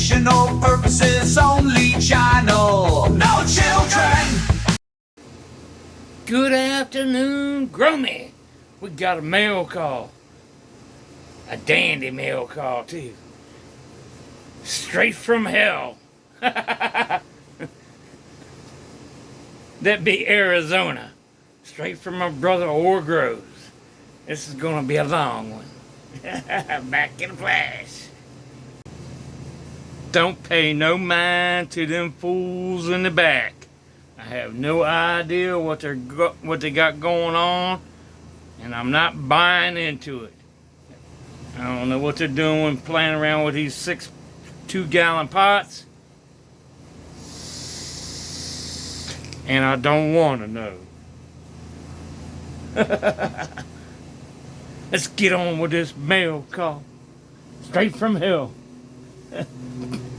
Educational purposes only channel. No children. Good afternoon, Grummy. We got a mail call. A dandy mail call, too. Straight from hell. That be Arizona. Straight from my brother Orgroves. This is gonna be a long one. Back in the flash. Don't pay no mind to them fools in the back. I have no idea what they got going on, and I'm not buying into it. I don't know what they're doing, playing around with these 2-gallon pots, and I don't want to know. Let's get on with this mail call. Straight from hell.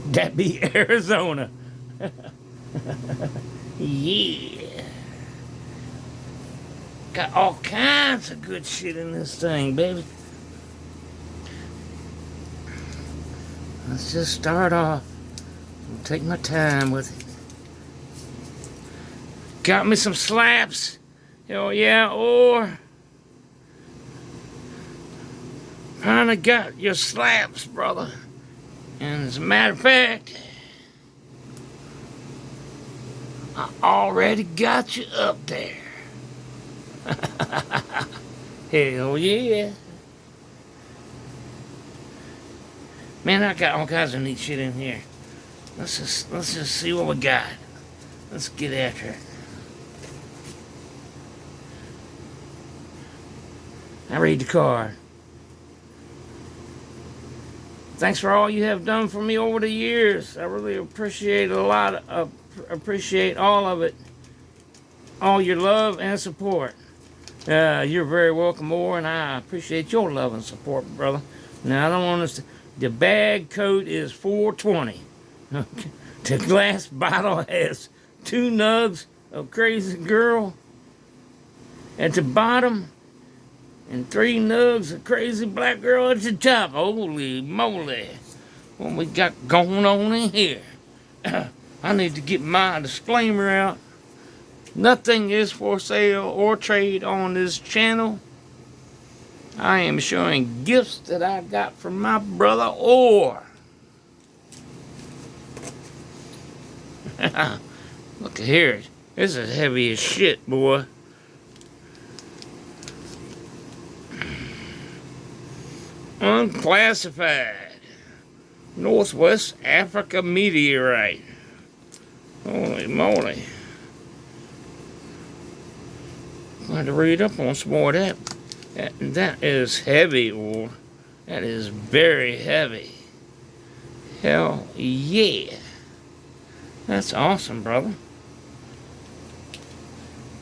That be Arizona. Yeah. Got all kinds of good shit in this thing, baby. Let's just start off and take my time with it. Got me some slaps. Hell yeah, or kinda got your slaps, brother. And as a matter of fact, I already got you up there. Hell yeah. Man, I got all kinds of neat shit in here. Let's just see what we got. Let's get after it. I read the card. Thanks for all you have done for me over the years. I really appreciate appreciate all of it. All your love and support. You're very welcome, more, and I appreciate your love and support, brother. Now, I don't want us to... The bag code is 420. Okay. The glass bottle has 2 nugs of Crazy Girl at the bottom and 3 nugs of Crazy Black Girl at the top. Holy moly. What we got going on in here? I need to get my disclaimer out. Nothing is for sale or trade on this channel. I am showing gifts that I got from my brother Orr. Look at here. This is heavy as shit, boy. Unclassified. Northwest Africa meteorite. Holy moly. I'm going to read up on some more of that. That is heavy, Orr. That is very heavy. Hell yeah. That's awesome, brother.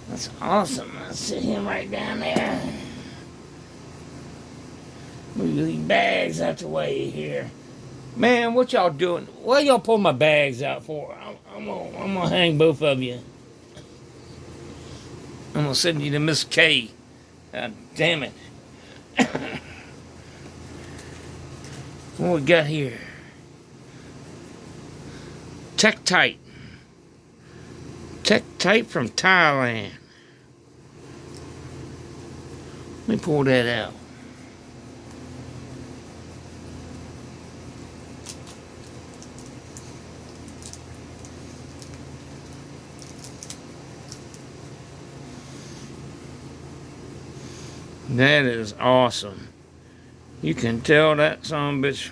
That's awesome. I'll sit him right down there. Move these bags out the way here. Man, what y'all doing? What y'all pull my bags out for? I'm gonna hang both of you. I'm gonna send you to Miss K. God damn it. What we got here? Tektite. Tektite from Thailand. Let me pull that out. That is awesome. You can tell that son of a bitch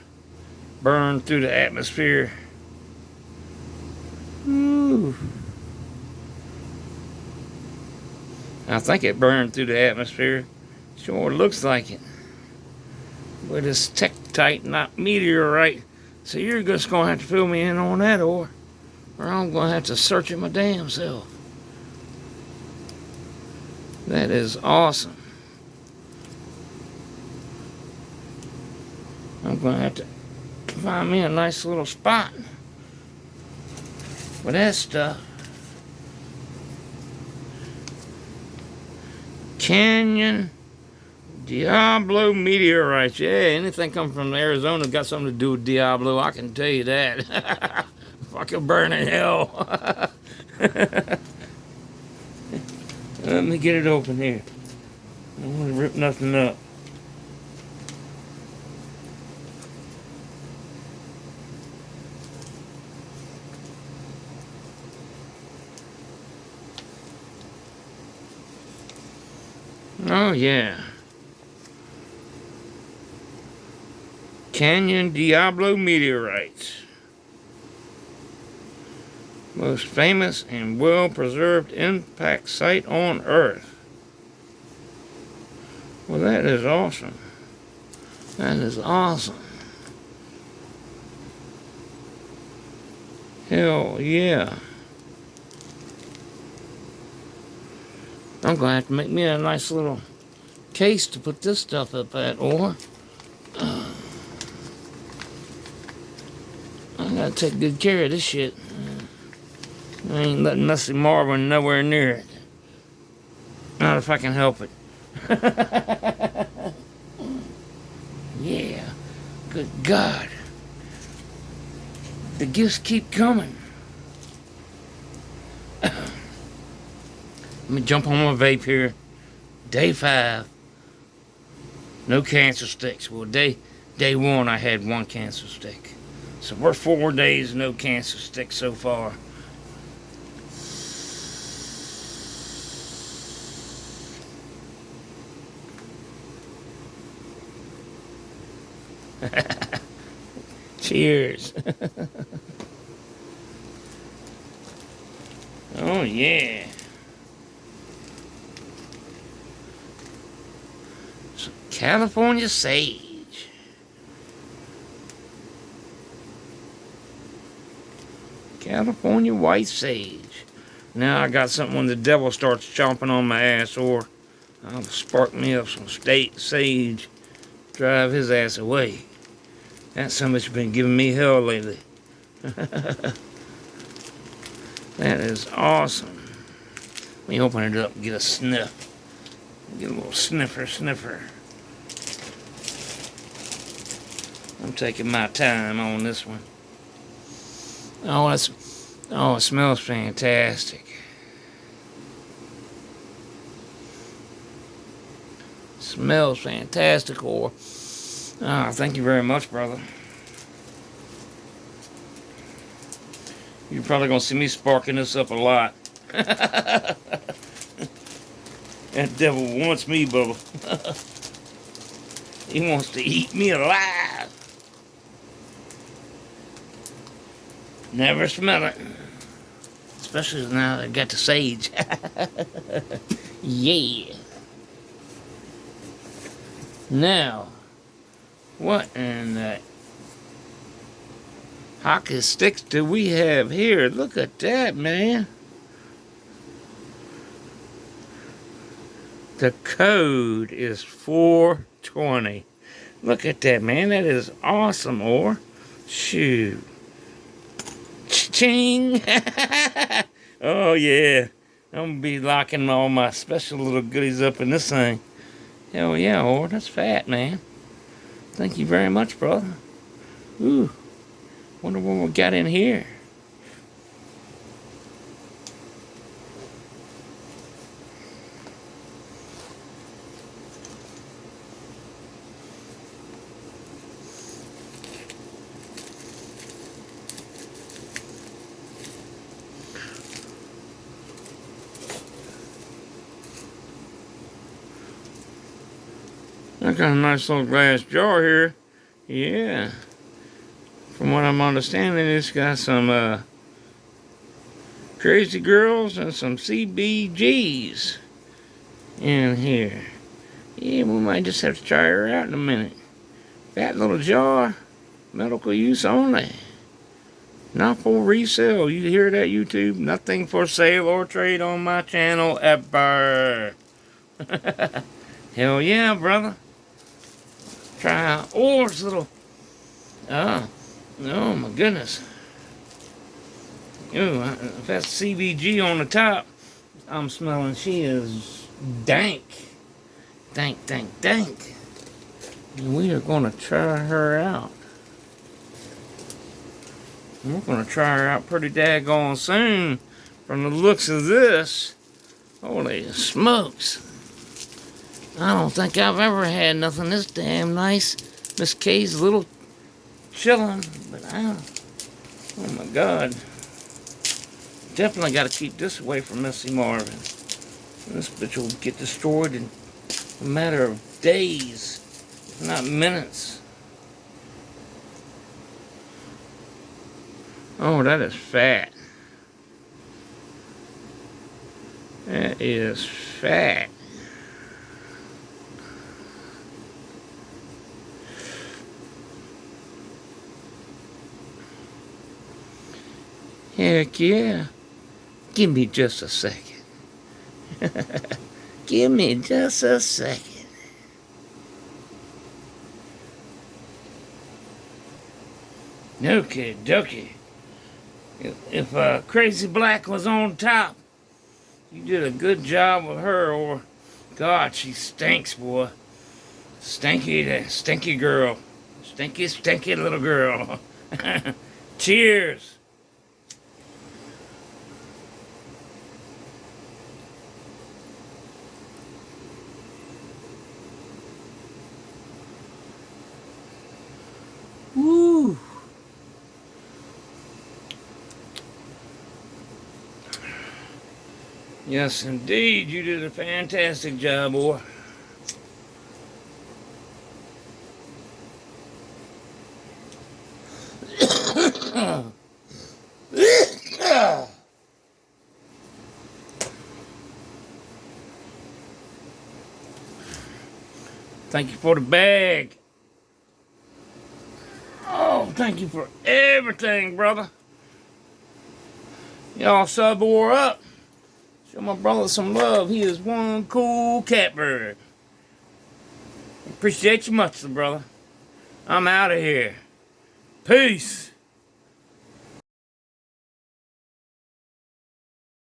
burned through the atmosphere. Ooh. I think it burned through the atmosphere. Sure looks like it. But it's tektite, not meteorite. So you're just going to have to fill me in on that, or I'm going to have to search it my damn self. That is awesome. I'm going to have to find me a nice little spot for that stuff. Canyon Diablo meteorites. Yeah, anything coming from Arizona got something to do with Diablo. I can tell you that. Fucking burn in hell. Let me get it open here. I don't want to rip nothing up. Oh, yeah. Canyon Diablo meteorites. Most famous and well-preserved impact site on Earth. Well, that is awesome. That is awesome. Hell yeah. I'm going to have to make me a nice little case to put this stuff up at, or I got to take good care of this shit. I ain't letting Musty Marvin nowhere near it. Not if I can help it. Yeah. Good God. The gifts keep coming. Let me jump on my vape here. Day 5. No cancer sticks. Well, day 1 I had 1 cancer stick. So we're 4 days no cancer sticks so far. Cheers. Oh yeah. Some California sage. California white sage. Now I got something when the devil starts chomping on my ass, or I'll spark me up some state sage. Drive his ass away. That somebody's been giving me hell lately. That is awesome. Let me open it up and get a sniff. Get a little sniffer. I'm taking my time on this one. Oh, it smells fantastic. Smells fantastic, or thank you very much, brother. You're probably gonna see me sparking this up a lot. That devil wants me, Bubba. He wants to eat me alive. Never smell it. Especially now that I got the sage. Yeah. Now, what in the hockey sticks do we have here? Look at that, man. The code is 420. Look at that, man. That is awesome, or shoot. Ching! Oh, yeah. I'm going to be locking all my special little goodies up in this thing. Hell yeah, or that's fat, man. Thank you very much, brother. Ooh. Wonder what we got in here. I got a nice little glass jar here. Yeah. From what I'm understanding, it's got some Crazy Girls and some CBGs in here. Yeah, we might just have to try her out in a minute. That little jar, medical use only. Not for resale. You hear that, YouTube? Nothing for sale or trade on my channel ever. Hell yeah, brother. Try Or's little. Oh my goodness. Ooh, if that's CBG on the top, I'm smelling she is dank. Think. And we are going to try her out. We're going to try her out pretty daggone soon. From the looks of this, holy smokes. I don't think I've ever had nothing this damn nice. Miss K's a little chillin', but oh my God. Definitely got to keep this away from Missy Marvin. This bitch will get destroyed in a matter of days, if not minutes. Oh, that is fat. That is fat. Heck yeah. Give me just a second. Give me just a second. Okie dokie. If Crazy Black was on top, you did a good job with her, or God, she stinks, boy. Stinky girl. Stinky little girl. Cheers. Woo. Yes, indeed, you did a fantastic job, boy. Thank you for the bag. Oh, thank you for everything, brother. Y'all sub or up. Show my brother some love. He is one cool catbird. Appreciate you much, brother. I'm out of here. Peace.